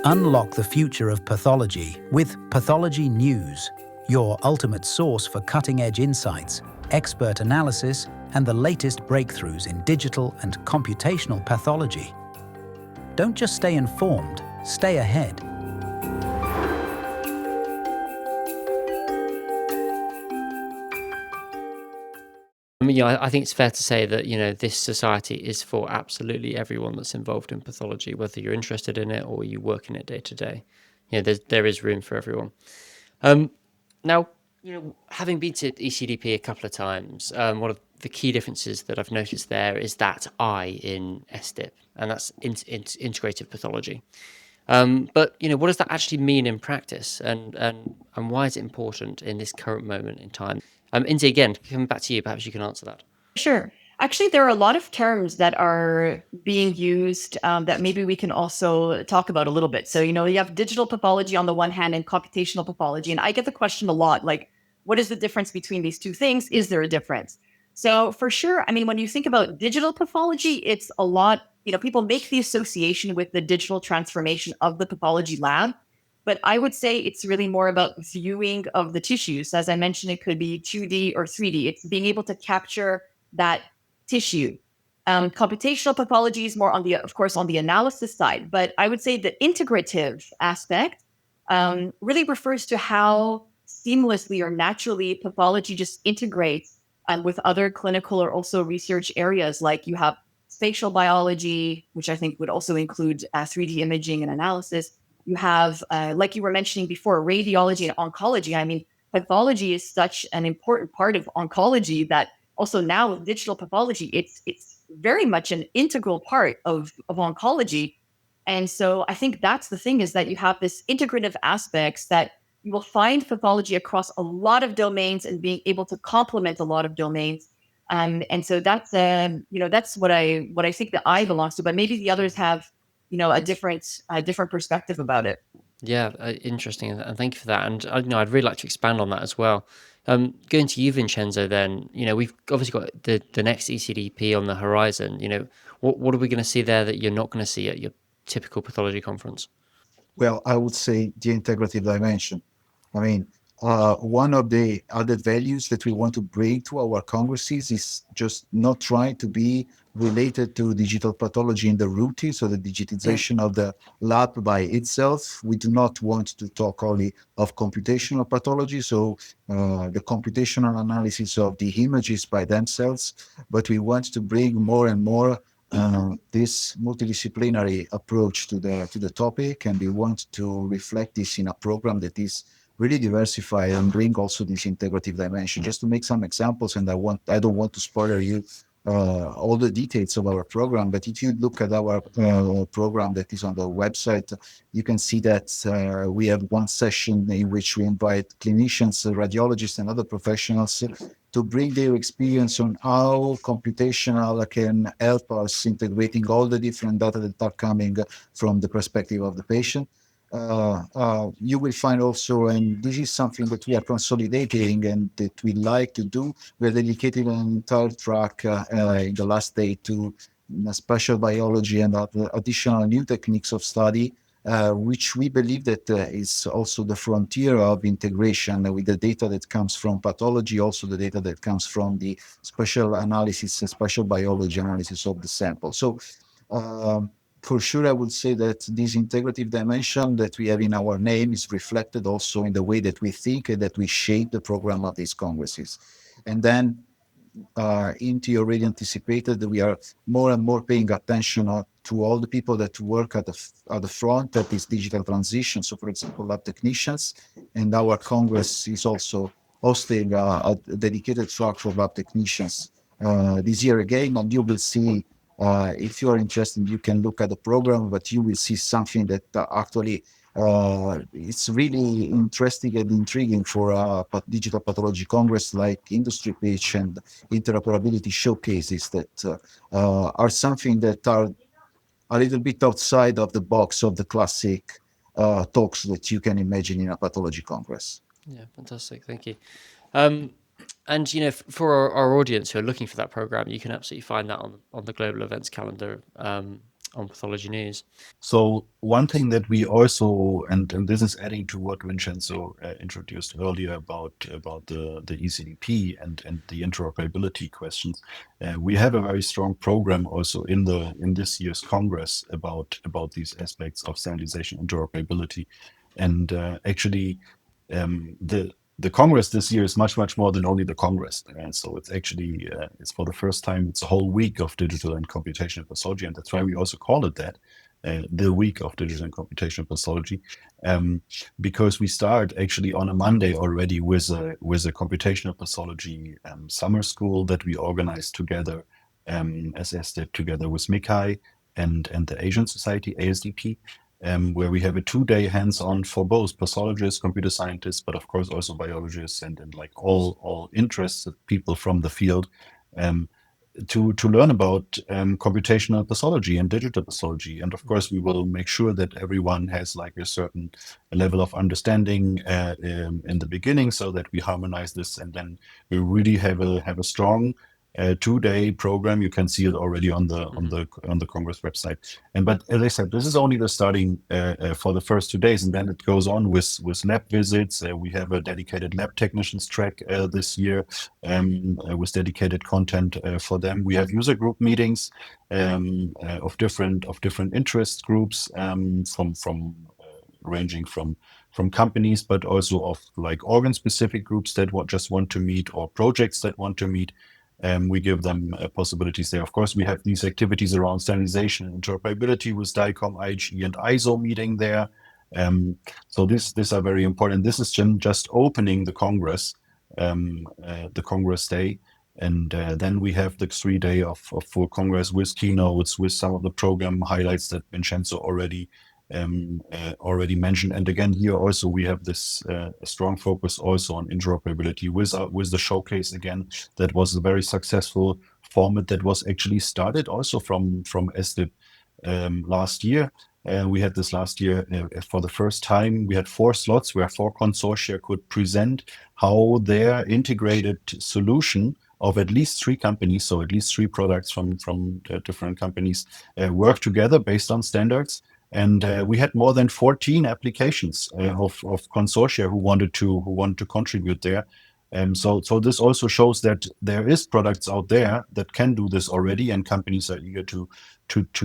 Unlock the future of pathology with Pathology News, your ultimate source for cutting-edge insights, expert analysis, and the latest breakthroughs in digital and computational pathology. Don't just stay informed, stay ahead. I think it's fair to say that, this society is for absolutely everyone that's involved in pathology, whether you're interested in it or you work in it day to day. There is room for everyone. Now, having been to ECDP a couple of times, one of the key differences that I've noticed there is that I in SDIP, and that's integrative pathology. But what does that actually mean in practice, and why is it important in this current moment in time? Inti, again, coming back to you, perhaps you can answer that. Sure. Actually, there are a lot of terms that are being used that maybe we can also talk about a little bit. So, you have digital pathology on the one hand and computational pathology. And I get the question a lot, like, what is the difference between these two things? Is there a difference? So for sure, I mean, when you think about digital pathology, it's a lot, people make the association with the digital transformation of the pathology lab. But I would say it's really more about viewing of the tissues. As I mentioned, it could be 2D or 3D. It's being able to capture that tissue. Computational pathology is more of course, on the analysis side. But I would say the integrative aspect really refers to how seamlessly or naturally pathology just integrates with other clinical or also research areas. Like you have spatial biology, which I think would also include 3D imaging and analysis. You have, like you were mentioning before, radiology and oncology. I mean, pathology is such an important part of oncology that also now with digital pathology, it's very much an integral part of oncology. And so I think that's the thing, is that you have this integrative aspects that you will find pathology across a lot of domains and being able to complement a lot of domains. And so that's that's what I think the I belongs to. But maybe the others have a different perspective about it. Yeah, interesting, and thank you for that. And I'd really like to expand on that as well. Going to you, Vincenzo, then, we've obviously got the next ECDP on the horizon. What are we going to see there that you're not going to see at your typical pathology conference? Well, I would say the integrative dimension. I mean, one of the added values that we want to bring to our congresses is just not trying to be related to digital pathology in the routine, so the digitization of the lab by itself. We do not want to talk only of computational pathology, so the computational analysis of the images by themselves, but we want to bring more and more this multidisciplinary approach to the topic, and we want to reflect this in a program that is really diversified and bring also this integrative dimension. Just to make some examples, and I don't want to spoil you all the details of our program, but if you look at our program that is on the website, you can see that we have one session in which we invite clinicians, radiologists, and other professionals to bring their experience on how computational can help us integrating all the different data that are coming from the perspective of the patient. You will find also, and this is something that we are consolidating and that we like to do, we're dedicating an entire track in the last day to spatial biology and additional new techniques of study, which we believe that is also the frontier of integration with the data that comes from pathology, also the data that comes from the spatial analysis and spatial biology analysis of the sample. So for sure, I would say that this integrative dimension that we have in our name is reflected also in the way that we think and that we shape the program of these congresses. And then Inti already anticipated that we are more and more paying attention to all the people that work at the front at this digital transition. So, for example, lab technicians, and our Congress is also hosting a dedicated track for lab technicians this year again. And you will see, if you are interested, you can look at the program, but you will see something that actually it's really interesting and intriguing for a digital pathology congress, like industry pitch and interoperability showcases that are something that are a little bit outside of the box of the classic talks that you can imagine in a pathology congress. Yeah, fantastic. Thank you. And for our audience who are looking for that program, you can absolutely find that on the global events calendar on Pathology News? So one thing that we also, and this is adding to what Vincenzo introduced earlier about the ECDP and the interoperability questions, we have a very strong program also in this year's Congress about these aspects of standardization interoperability, and actually the Congress this year is much more than only the Congress, and so it's actually it's for the first time it's a whole week of digital and computational pathology, and that's why we also call it that. The week of digital and computational pathology, because we start actually on a Monday already with a computational pathology summer school that we organized together as ESTEP together with MICAI and the Asian Society ASDP, where we have a 2-day hands-on for both pathologists, computer scientists, but of course also biologists and like all interested people from the field. To learn about computational pathology and digital pathology. And of course, we will make sure that everyone has like a certain level of understanding in the beginning so that we harmonize this. And then we really have a strong 2-day program. You can see it already on the Congress website. But as I said, this is only the starting for the first 2 days, and then it goes on with lab visits. We have a dedicated lab technicians track this year with dedicated content for them. We have user group meetings of different interest groups from ranging from companies, but also of like organ specific groups that just want to meet, or projects that want to meet. We give them possibilities there. Of course, we have these activities around standardization and interoperability with DICOM, IHE, and ISO meeting there. So these are very important. This is just opening the Congress Day. And then we have the 3-day of full Congress with keynotes, with some of the program highlights that Vincenzo already mentioned. And again, here also we have this strong focus also on interoperability with the showcase again. That was a very successful format that was actually started also from ESTIP last year. We had this last year for the first time. We had 4 slots where 4 consortia could present how their integrated solution of at least 3 companies, so at least 3 products from different companies, work together based on standards. And we had more than 14 applications of consortia who wanted to contribute there. So this also shows that there is products out there that can do this already, and companies are eager to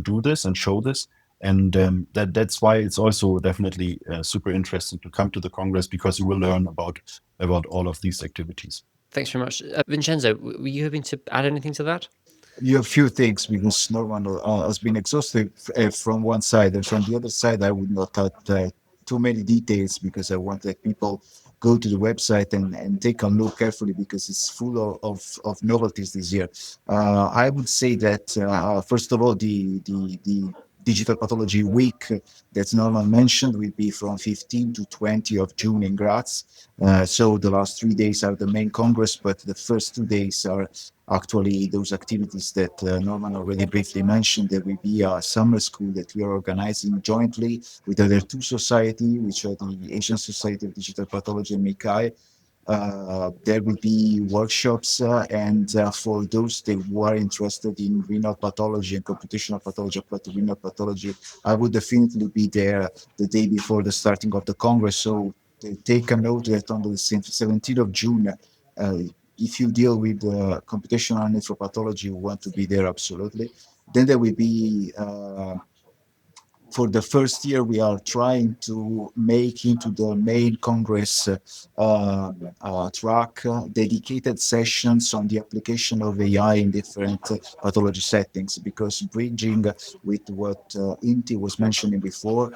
do this and show this. And that's why it's also definitely super interesting to come to the Congress, because you will learn about all of these activities. Thanks very much. Vincenzo, were you hoping to add anything to that? You have few things, because Norman has been exhaustive from one side, and from the other side, I would not add too many details, because I want that people go to the website and take a look carefully, because it's full of novelties this year. I would say that first of all, the Digital Pathology Week that Norman mentioned will be from 15 to 20 of June in Graz. So the last 3 days are the main Congress, but the first 2 days are actually those activities that Norman already briefly mentioned. There will be a summer school that we are organizing jointly with other 2 societies, which are the Asian Society of Digital Pathology and MICAI. There will be workshops, and for those who are interested in renal pathology and computational pathology, but renal pathology, I would definitely be there the day before the starting of the Congress. So take a note that on the 17th of June, if you deal with computational and nephropathology, you want to be there absolutely. Then there will be for the first year, we are trying to make into the main Congress track dedicated sessions on the application of AI in different pathology settings, because bridging with what Inti was mentioning before,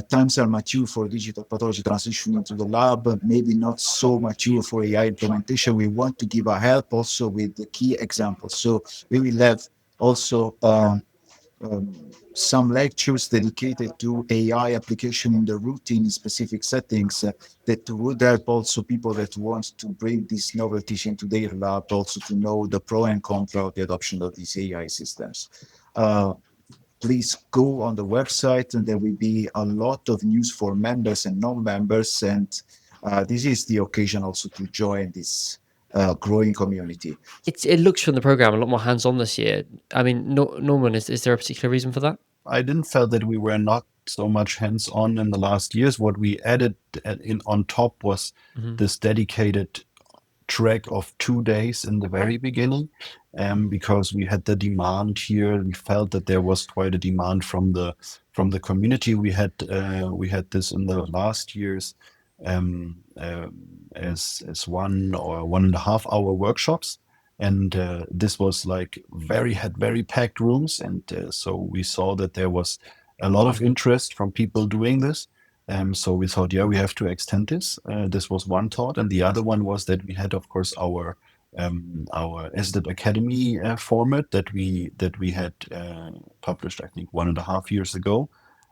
times are mature for digital pathology transition into the lab, maybe not so mature for AI implementation. We want to give a help also with the key examples. So we will have also some lectures dedicated to AI application in the routine in specific settings that would help also people that want to bring these novelties into their lab, also to know the pro and contra of the adoption of these AI systems. Please go on the website, and there will be a lot of news for members and non-members, and this is the occasion also to join this growing community. It looks from the program a lot more hands-on this year. I mean, Norman, is there a particular reason for that? I didn't feel that we were not so much hands-on in the last years. What we added in on top was this dedicated track of 2 days in the very beginning, because we had the demand here. We felt that there was quite a demand from the community. We had this in the last years, as 1 or 1.5 hour workshops, and this was like had very packed rooms, and so we saw that there was a lot of interest from people doing this. So we thought, yeah, we have to extend this. This was one thought, and the other one was that we had, of course, our ECDP Academy format that we had published, I think, 1.5 years ago.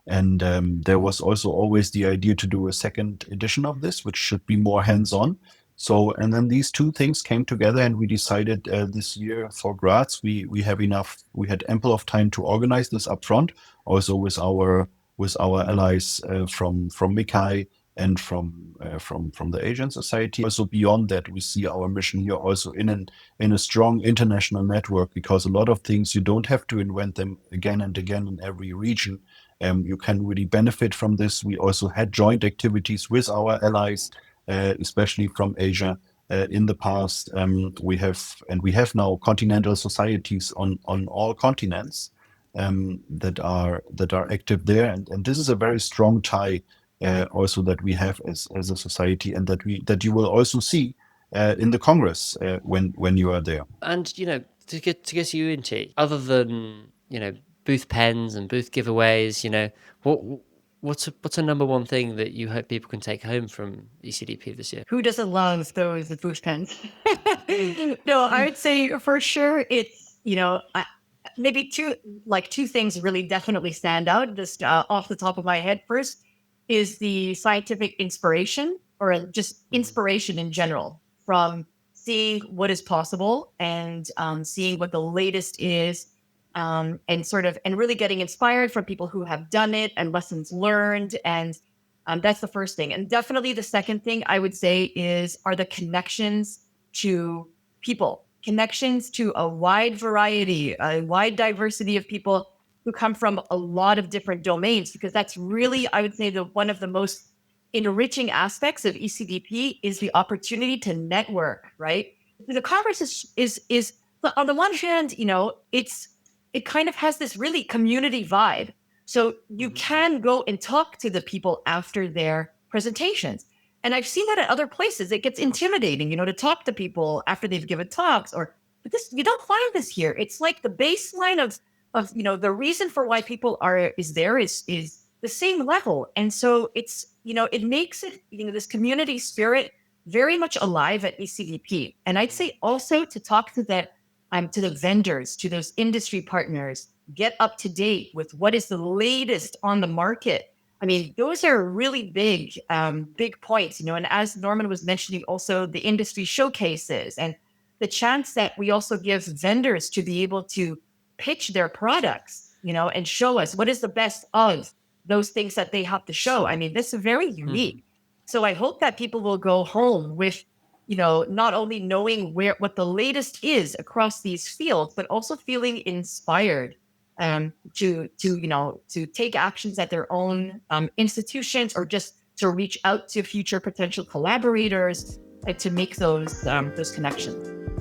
And there was also always the idea to do a second edition of this, which should be more hands-on. So, and then these two things came together, and we decided this year for Graz, we had ample of time to organize this upfront, also with our allies from MICAI and from the Asian Society. Also beyond that, we see our mission here also in a strong international network, because a lot of things you don't have to invent them again and again in every region. You can really benefit from this. We also had joint activities with our allies, especially from Asia. In the past, we have now continental societies on all continents that are active there, and this is a very strong tie also that we have as a society, and that you will also see in the Congress when you are there. And to get to you, Inti, other than booth pens and booth giveaways, what's a number one thing that you hope people can take home from ECDP this year? Who doesn't love those booth pens? No, I would say for sure it's, maybe two things really definitely stand out just off the top of my head. First is the scientific inspiration, or just inspiration in general, from seeing what is possible and seeing what the latest is, and really getting inspired from people who have done it and lessons learned. And that's the first thing. And definitely the second thing I would say are the connections to people, connections to a wide variety, a wide diversity of people who come from a lot of different domains, because that's really, I would say, one of the most enriching aspects of ECDP is the opportunity to network, right? The conference is on the one hand, it kind of has this really community vibe. So you can go and talk to the people after their presentations. And I've seen that at other places. It gets intimidating, to talk to people after they've given talks, but this, you don't find this here. It's like the baseline of the reason for why people is the same level. And so it's, it makes it, this community spirit very much alive at ECDP. And I'd say also to talk to the vendors, to those industry partners, get up to date with what is the latest on the market. I mean, those are really big points, and as Norman was mentioning, also the industry showcases and the chance that we also give vendors to be able to pitch their products, and show us what is the best of those things that they have to show. I mean, this is very unique. So I hope that people will go home with, not only knowing what the latest is across these fields, but also feeling inspired to take actions at their own institutions, or just to reach out to future potential collaborators and to make those connections.